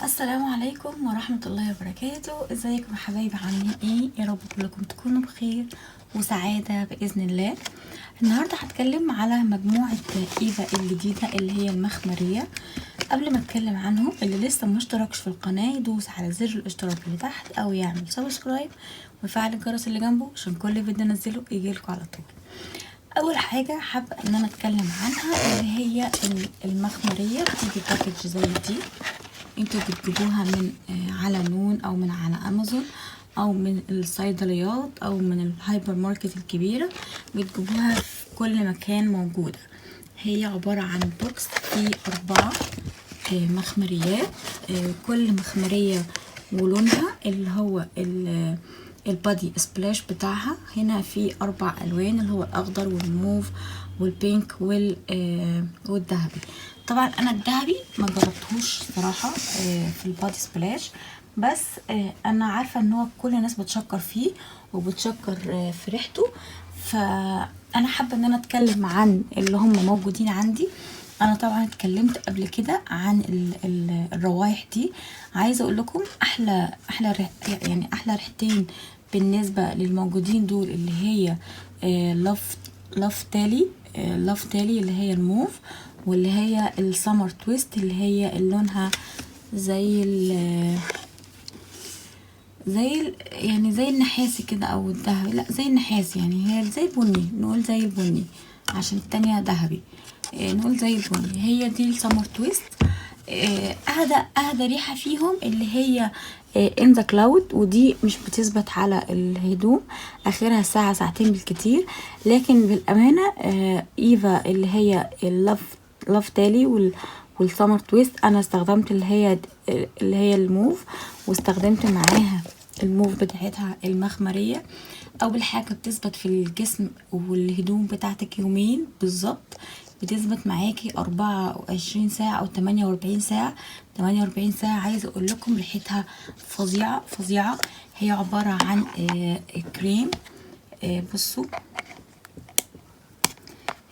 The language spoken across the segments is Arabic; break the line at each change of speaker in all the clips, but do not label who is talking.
السلام عليكم ورحمة الله وبركاته. ازيكم يا حبايبي؟ عاملين ايه؟ يا رب كلكم تكونوا بخير وسعادة بإذن الله. النهاردة هتكلم على مجموعة ايفا الجديدة اللي هي المخمرية. قبل ما اتكلم عنهم، اللي لسه مشتركش في القناة يدوس على زر الاشتراك اللي تحت او يعمل سبسكرايب ويفعل الجرس اللي جنبه عشان كل فيديو انزله يجيلكوا على طول. اول حاجة حابة ان انا اتكلم عنها اللي هي المخمرية. بتيجي باكج زي دي، انتوا بتجيبوها من على نون او من على امازون او من الصيدليات او من الهايبر ماركت الكبيرة، بتجيبوها في كل مكان موجودة. هي عبارة عن بوكس فيه 4 مخمريات، كل مخمرية ولونها اللي هو البادي سبلاش بتاعها. هنا في 4 الوان اللي هو الاخضر والموف والبينك والذهبي. طبعا انا الذهبي ما جربتهوش صراحه في البادي سبلاش، بس انا عارفه ان هو كل الناس بتشكر فيه وبتشكر في ريحته، فانا حابه ان انا اتكلم عن اللي هم موجودين عندي. انا طبعا اتكلمت قبل كده عن الروايح دي. عايزه اقول لكم احلى يعني احلى ريحتين بالنسبه للموجودين دول اللي هي لاف تالي اللي هي الموف، واللي هي السمر تويست اللي هي لونها يعني زي النحاسي كده او الذهبي، لا زي النحاسي، يعني هي زي البني، نقول زي البني عشان التانية ذهبي، نقول زي البني. هي دي السمر تويست. اهدى ريحة فيهم اللي هي ان ذا كلاود، ودي مش بتثبت على الهدوم، اخرها ساعة ساعتين بالكتير. لكن بالامانة ايفا اللي هي لاف تالي والسمر تويست، انا استخدمت اللي هي الموف، واستخدمت معاها الموف بتاعتها المخمرية. اول حاجة بتثبت في الجسم والهدوم بتاعتك يومين بالظبط، بتثبت معاكي 24 ساعة او 48 ساعة. 48 ساعة عايزة اقول لكم ريحتها فظيعة فظيعة. هي عبارة عن كريم، بصوا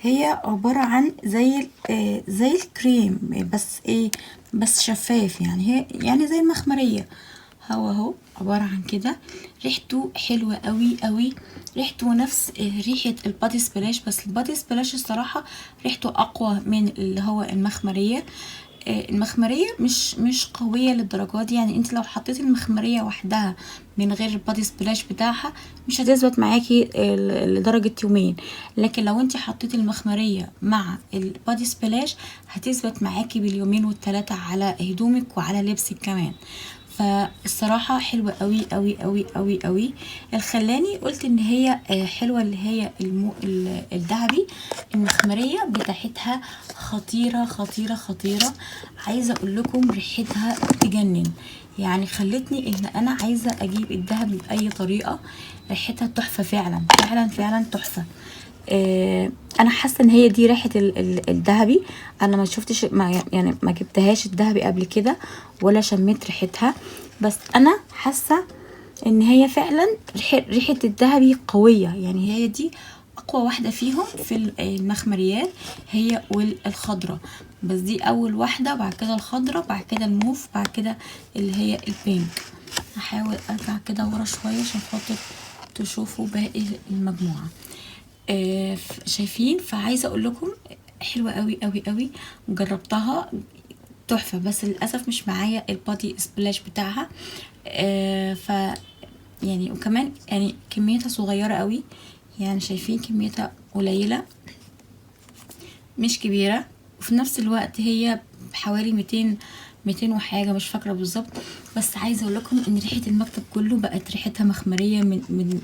هي عبارة عن زي الكريم، بس شفاف، يعني هي يعني زي المخمرية. هو اهو عبارة عن كده. ريحته حلوة قوي قوي، ريحته نفس ريحة البادي سبلاش، بس البادي سبلاش الصراحة ريحته اقوى من اللي هو المخمرية. المخمرية مش قوية للدرجة دي، يعني انت لو حطيتي المخمرية وحدها من غير البادي سبلاش بتاعها مش هتثبت معاكي لدرجة يومين. لكن لو انت حطيتي المخمرية مع البادي سبلاش هتثبت معاكي باليومين والثلاثة على هدومك وعلى لبسك كمان. فالصراحة حلوة قوي قوي قوي قوي قوي. الخلاني قلت ان هي حلوة اللي هي الذهبي. المخمرية بتاعتها خطيرة خطيرة خطيرة. عايزة اقول لكم ريحتها تجنن، يعني خلتني ان انا عايزة اجيب الذهبي باي طريقة. ريحتها تحفة فعلا فعلا فعلا تحفة. انا حاسه ان هي دي ريحه الذهبي. انا ما شفتش يعني ما جبتهاش الذهبي قبل كده ولا شميت ريحتها، بس انا حاسه ان هي فعلا ريحه الذهبي قويه. يعني هي دي اقوى واحده فيهم في المخمريات، هي والخضره. بس دي اول واحده، بعد كده الخضره، بعد كده الموف، بعد كده اللي هي البينك. هحاول ارجع كده ورا شويه عشان خاطر تشوفوا باقي المجموعه. شايفين؟ فعايزه اقول لكم حلوه قوي قوي قوي، جربتها تحفه، بس للاسف مش معايا البادي سبلاش بتاعها. ف يعني وكمان يعني كميتها صغيره قوي، يعني شايفين كميتها قليله مش كبيره، وفي نفس الوقت هي بحوالي 200 وحاجه، مش فاكره بالظبط. بس عايزه اقول لكم ان ريحه المكتب كله بقت ريحتها مخمريه من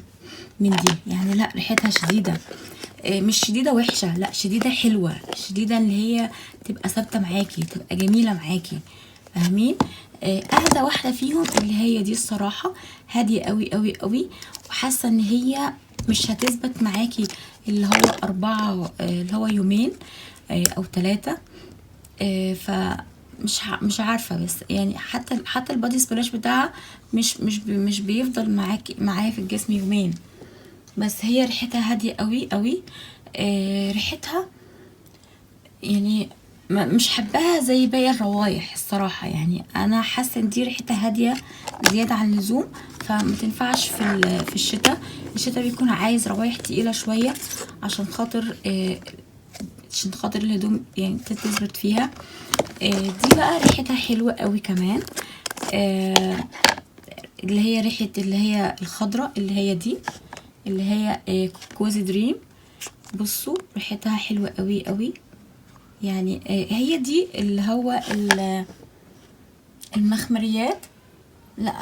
دي، يعني لا ريحتها شديده. مش شديده وحشه، لا شديده حلوه، شديده اللي هي تبقى ثابته معاكي، تبقى جميله معاكي، فاهمين؟ اهدى واحده فيهم اللي هي دي الصراحه، هاديه قوي قوي قوي، وحاسه ان هي مش هتثبت معاكي اللي هو 4 اللي هو يومين او 3. مش عارفه، بس يعني حتى البادي سبلاش بتاعها مش بيفضل معايا في الجسم يومين. بس هي ريحتها هاديه قوي قوي. ريحتها يعني مش حباها زي باقي الروايح الصراحة. يعني انا حاسة ان دي ريحتها هادية زيادة عن اللزوم، فما تنفعش في الشتاء. الشتاء بيكون عايز روايح تقيلة شوية عشان خاطر الهدوم يعني تثبت فيها. دي بقى ريحتها حلوة قوي كمان. اللي هي ريحة اللي هي الخضرة، اللي هي دي اللي هي كوزي دريم. بصوا ريحتها حلوة قوي قوي. يعني هي دي اللي هو المخمريات. لا،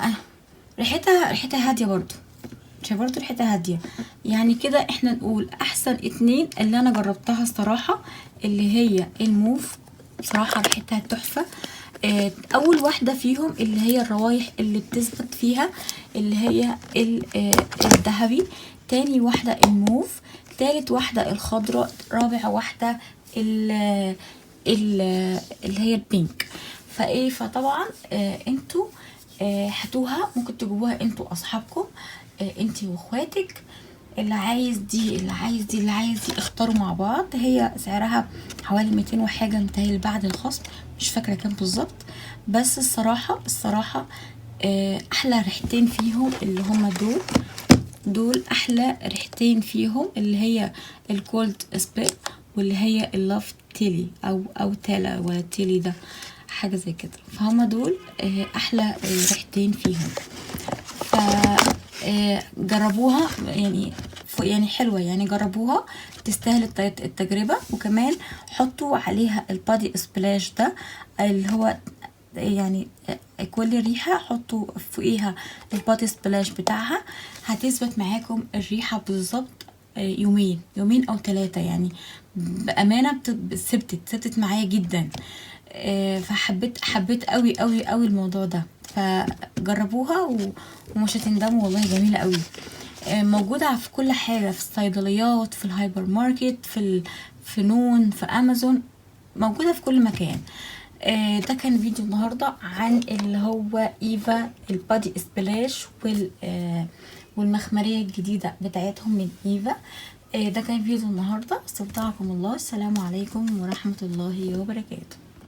ريحتها هادية برضو. برضو ريحتها هادية. يعني كده احنا نقول احسن 2 اللي انا جربتها الصراحة اللي هي الموف، بصراحة ريحتها تحفة. اول واحدة فيهم اللي هي الروايح اللي بتثبت فيها اللي هي الذهبي. تاني واحدة الموف. تالت واحدة الخضراء. رابع واحدة اللي هي البينك. فطبعا انتوا هاتوها، ممكن تجيبوها انتوا اصحابكم، انتي واخواتك. اللي عايز دي اللي عايز دي اللي عايز دي اختاروا مع بعض. هي سعرها حوالي 200 وحاجة متهيألي بعد الخصم، مش فاكرة كام بالظبط. بس الصراحة احلى ريحتين فيهم اللي هما دول احلى ريحتين فيهم، اللي هي الكولد سبير واللي هي اللاف تيلي او تالا ولا تيلي ده حاجة زي كده. فهما دول احلى ريحتين فيهم. ف جربوها يعني حلوة، يعني جربوها تستاهل التجربة. وكمان حطوا عليها البادي سبلاش ده اللي هو يعني كل ريحة حطوا فوقيها البادي سبلاش بتاعها، هتثبت معاكم الريحة بالظبط يومين او 3. يعني بأمانة ثبتت معايا جدا. حبيت قوي قوي قوي الموضوع ده. فجربوها ومش هتندموا والله، جميلة قوي. موجودة في كل حاجة، في الصيدليات، في الهايبر ماركت، في نون، في امازون، موجودة في كل مكان. ده كان فيديو النهاردة عن اللي هو ايفا البادي سبلاش والمخمرية الجديدة بتاعتهم من ايفا. ده كان فيديو النهاردة. استودعكم الله، السلام عليكم ورحمة الله وبركاته.